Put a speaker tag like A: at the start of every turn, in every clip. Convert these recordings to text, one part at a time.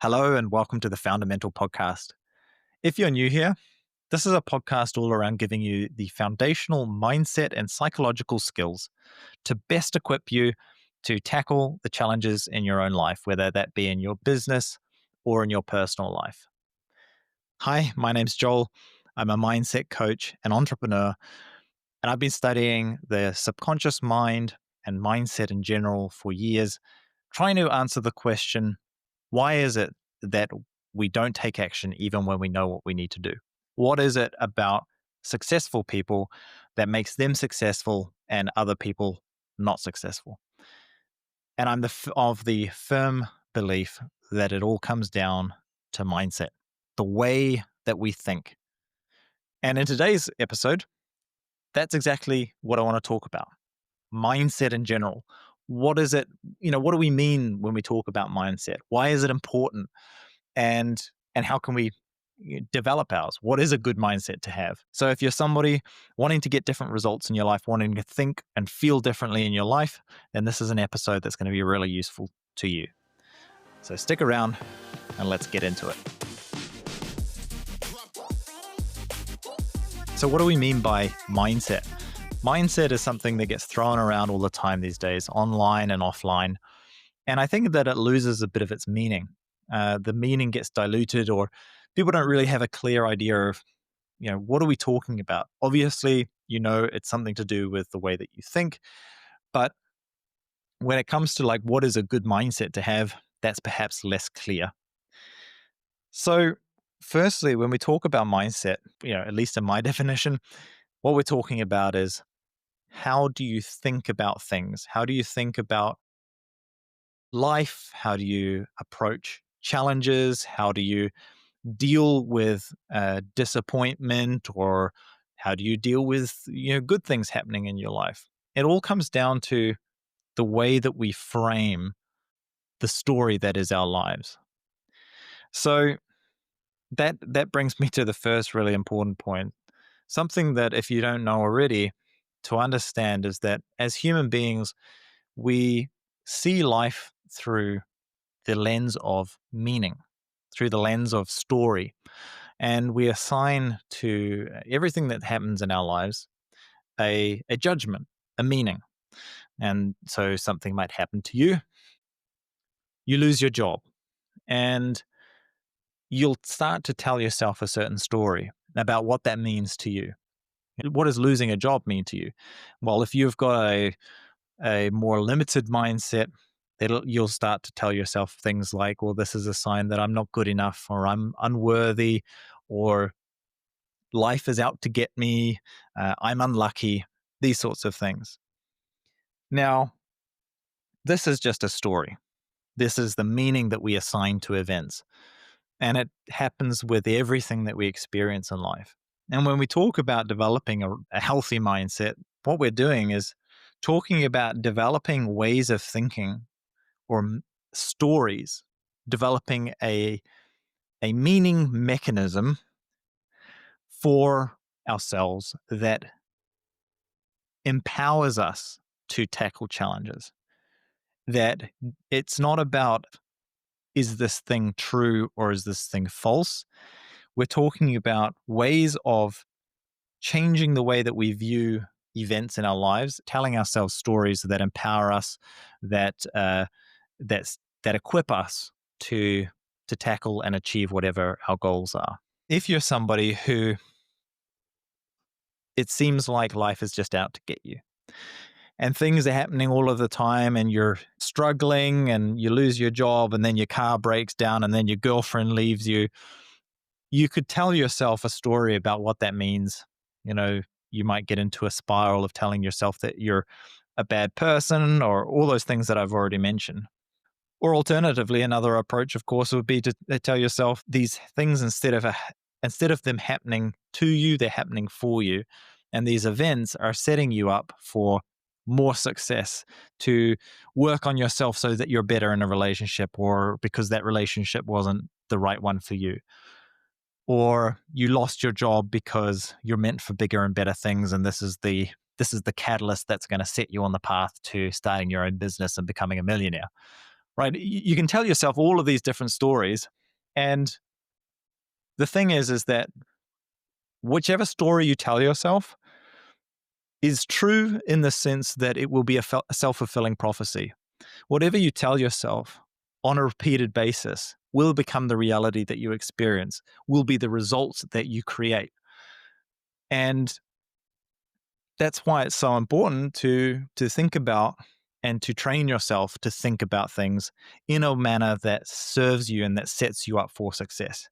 A: Hello and welcome to the Fundamental Podcast. If you're new here, this is a podcast all around giving you the foundational mindset and psychological skills to best equip you to tackle the challenges in your own life, whether that be in your business or in your personal life. Hi, my name's Joel. I'm a mindset coach and entrepreneur, and I've been studying the subconscious mind and mindset in general for years, trying to answer the question, why is it that we don't take action even when we know what we need to do? What is it about successful people that makes them successful and other people not successful? And I'm of the firm belief that it all comes down to mindset, the way that we think. And in today's episode, that's exactly what I want to talk about. Mindset in general. What is it? What do we mean when we talk about mindset? Why is it important? And how can we develop ours? What is a good mindset to have? So if you're somebody wanting to get different results in your life, wanting to think and feel differently in your life, then this is an episode that's going to be really useful to you. So stick around and let's get into it. So what do we mean by mindset? Mindset is something that gets thrown around all the time these days, online and offline. And I think that it loses a bit of its meaning. The meaning gets diluted, or people don't really have a clear idea of, what are we talking about? Obviously, it's something to do with the way that you think. But when it comes to what is a good mindset to have, that's perhaps less clear. So firstly, when we talk about mindset, at least in my definition, what we're talking about is, how do you think about things? How do you think about life? How do you approach challenges? How do you deal with disappointment, or how do you deal with good things happening in your life? It all comes down to the way that we frame the story that is our lives. So that brings me to the first really important point. Something that, if you don't know already, to understand is that as human beings, we see life through the lens of meaning, through the lens of story. And we assign to everything that happens in our lives a judgment, a meaning. And so something might happen to you. You lose your job, and you'll start to tell yourself a certain story about what that means to you. What does losing a job mean to you? Well, if you've got a more limited mindset, you'll start to tell yourself things like, well, this is a sign that I'm not good enough, or I'm unworthy, or life is out to get me, I'm unlucky, these sorts of things. Now, this is just a story. This is the meaning that we assign to events. And it happens with everything that we experience in life. And when we talk about developing a healthy mindset, what we're doing is talking about developing ways of thinking, or stories, developing a meaning mechanism for ourselves that empowers us to tackle challenges. That it's not about, is this thing true or is this thing false? We're talking about ways of changing the way that we view events in our lives, telling ourselves stories that empower us, that equip us to tackle and achieve whatever our goals are. If you're somebody who it seems like life is just out to get you, and things are happening all of the time, and you're struggling, and you lose your job, and then your car breaks down, and then your girlfriend leaves you, you could tell yourself a story about what that means. You might get into a spiral of telling yourself that you're a bad person, or all those things that I've already mentioned. Or alternatively, another approach, of course, would be to tell yourself these things, instead of them happening to you, they're happening for you. And these events are setting you up for more success, to work on yourself so that you're better in a relationship, or because that relationship wasn't the right one for you. Or you lost your job because you're meant for bigger and better things, and this is the catalyst that's going to set you on the path to starting your own business and becoming a millionaire. right? You can tell yourself all of these different stories. And the thing is that whichever story you tell yourself is true in the sense that it will be a self-fulfilling prophecy. Whatever you tell yourself on a repeated basis will become the reality that you experience, will be the results that you create. And that's why it's so important to think about and to train yourself to think about things in a manner that serves you and that sets you up for success.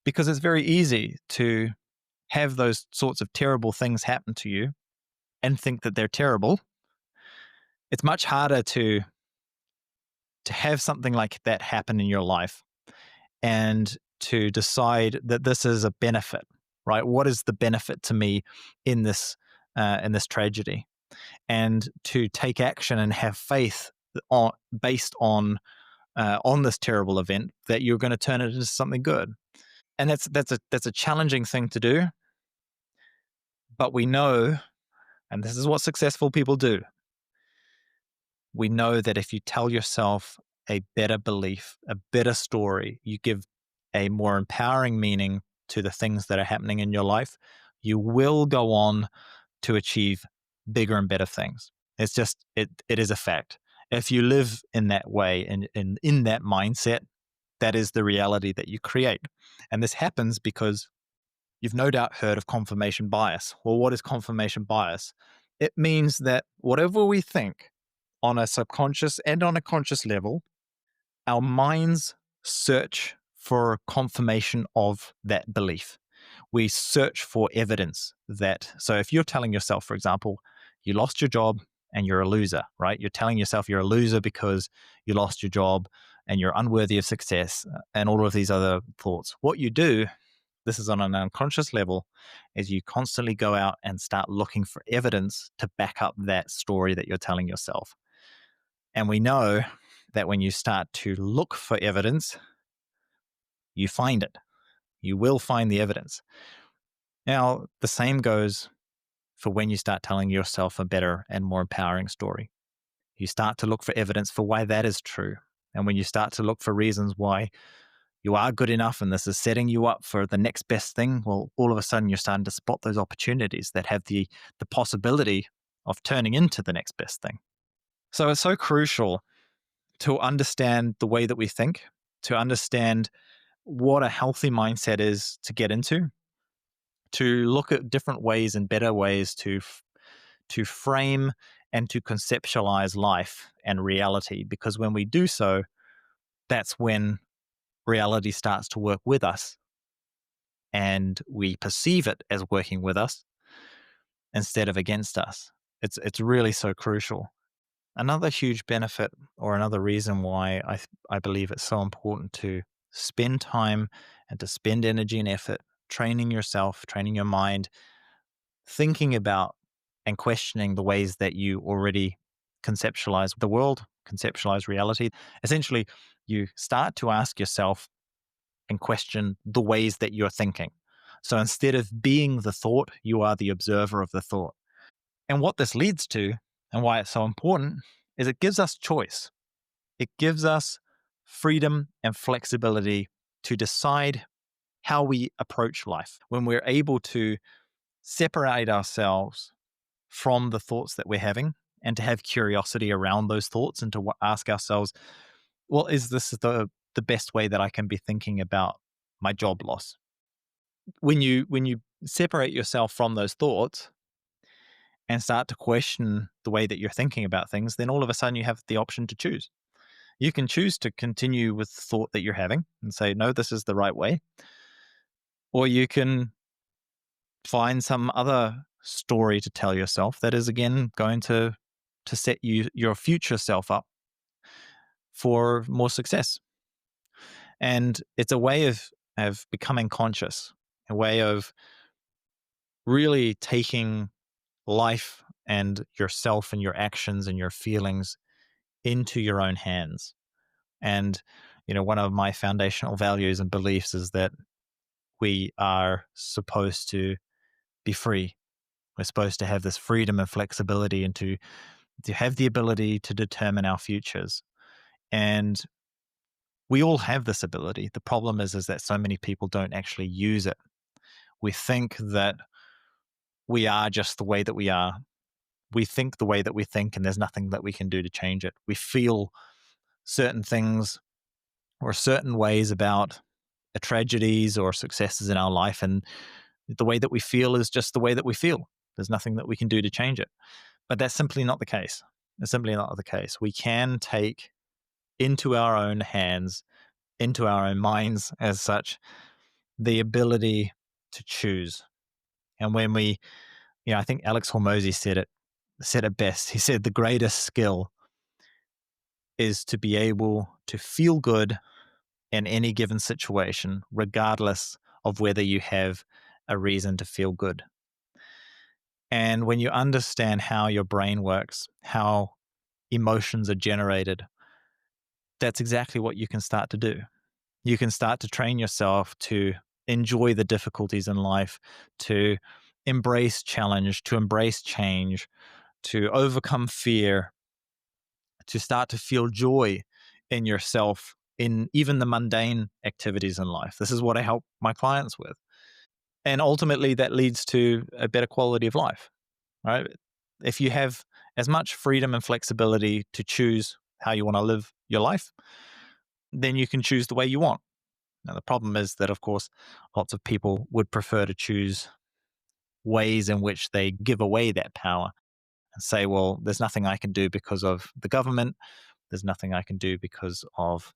A: Because it's very easy to have those sorts of terrible things happen to you and think that they're terrible. It's much harder to have something like that happen in your life and to decide that this is a benefit, right? What is the benefit to me in this tragedy? And to take action and have faith based on this terrible event that you're going to turn it into something good. And that's a challenging thing to do, but we know, and this is what successful people do. We know that if you tell yourself a better belief, a better story, you give a more empowering meaning to the things that are happening in your life, you will go on to achieve bigger and better things. It's just it is a fact. If you live in that way and in that mindset, that is the reality that you create. And this happens because you've no doubt heard of confirmation bias. Well, what is confirmation bias? It means that whatever we think on a subconscious and on a conscious level, our minds search for confirmation of that belief. We search for evidence that, so if you're telling yourself, for example, you lost your job and you're a loser, right? You're telling yourself you're a loser because you lost your job and you're unworthy of success and all of these other thoughts. What you do, this is on an unconscious level, is you constantly go out and start looking for evidence to back up that story that you're telling yourself. And we know that when you start to look for evidence, you find it. You will find the evidence. Now, the same goes for when you start telling yourself a better and more empowering story. You start to look for evidence for why that is true. And when you start to look for reasons why you are good enough and this is setting you up for the next best thing, well, all of a sudden you're starting to spot those opportunities that have the possibility of turning into the next best thing. So it's so crucial to understand the way that we think, to understand what a healthy mindset is to get into, to look at different ways and better ways to frame and to conceptualize life and reality. Because when we do so, that's when reality starts to work with us and we perceive it as working with us instead of against us. It's really so crucial. Another huge benefit, or another reason why I believe it's so important to spend time and to spend energy and effort training yourself, training your mind, thinking about and questioning the ways that you already conceptualize the world, conceptualize reality. Essentially, you start to ask yourself and question the ways that you're thinking. So instead of being the thought, you are the observer of the thought. And what this leads to, and why it's so important, is it gives us choice. It gives us freedom and flexibility to decide how we approach life. When we're able to separate ourselves from the thoughts that we're having and to have curiosity around those thoughts and to ask ourselves, well, is this the best way that I can be thinking about my job loss? When you separate yourself from those thoughts and start to question the way that you're thinking about things, then all of a sudden you have the option to choose. You can choose to continue with the thought that you're having and say, no, this is the right way. Or you can find some other story to tell yourself that is again going to set your future self up for more success. And it's a way of becoming conscious, a way of really taking life and yourself and your actions and your feelings into your own hands. And one of my foundational values and beliefs is that we are supposed to be free. We're supposed to have this freedom and flexibility and to have the ability to determine our futures. And we all have this ability. The problem is that so many people don't actually use it. We think that we are just the way that we are. We think the way that we think, and there's nothing that we can do to change it. We feel certain things or certain ways about tragedies or successes in our life, and the way that we feel is just the way that we feel. There's nothing that we can do to change it. But that's simply not the case. It's simply not the case. We can take into our own hands, into our own minds as such, the ability to choose. And when we, I think Alex Hormozy said it best. He said the greatest skill is to be able to feel good in any given situation, regardless of whether you have a reason to feel good. And when you understand how your brain works, how emotions are generated, that's exactly what you can start to do. You can start to train yourself to enjoy the difficulties in life, to embrace challenge, to embrace change, to overcome fear, to start to feel joy in yourself in even the mundane activities in life. This is what I help my clients with. And ultimately, that leads to a better quality of life, right? If you have as much freedom and flexibility to choose how you want to live your life, then you can choose the way you want. Now, the problem is that, of course, lots of people would prefer to choose ways in which they give away that power and say, well, there's nothing I can do because of the government. There's nothing I can do because of,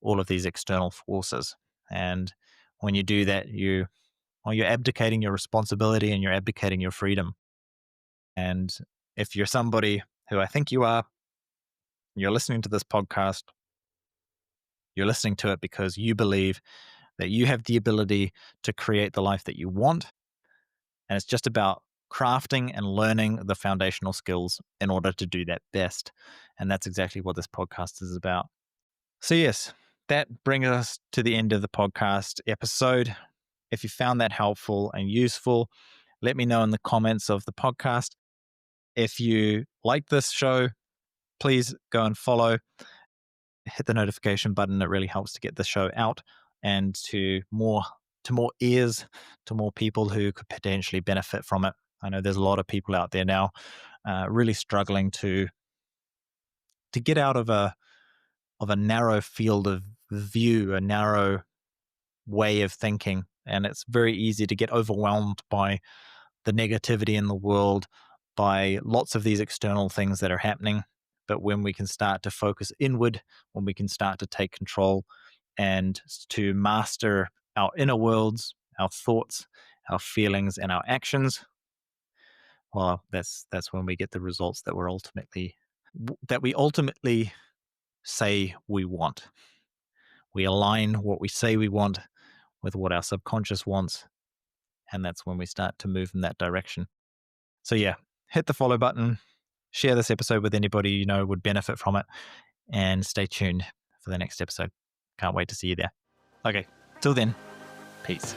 A: all of these external forces. And when you do that, you're abdicating your responsibility and you're abdicating your freedom. And if you're somebody who I think you are, you're listening to this podcast, you're listening to it because you believe that you have the ability to create the life that you want. And it's just about crafting and learning the foundational skills in order to do that best. And that's exactly what this podcast is about. So, yes, that brings us to the end of the podcast episode. If you found that helpful and useful, let me know in the comments of the podcast. If you like this show, please go and follow. Hit the notification button. It really helps to get the show out and to more ears, to more people who could potentially benefit from it. I know there's a lot of people out there now really struggling to get out of a narrow field of view, a narrow way of thinking, and it's very easy to get overwhelmed by the negativity in the world, by lots of these external things that are happening. But when we can start to focus inward, when we can start to take control and to master our inner worlds, our thoughts, our feelings, and our actions, well, that's when we get the results that we ultimately say we want. We align what we say we want with what our subconscious wants, and that's when we start to move in that direction. So yeah, hit the follow button, share this episode with anybody you know would benefit from it, and stay tuned for the next episode. Can't wait to see you there. Okay, till then, peace.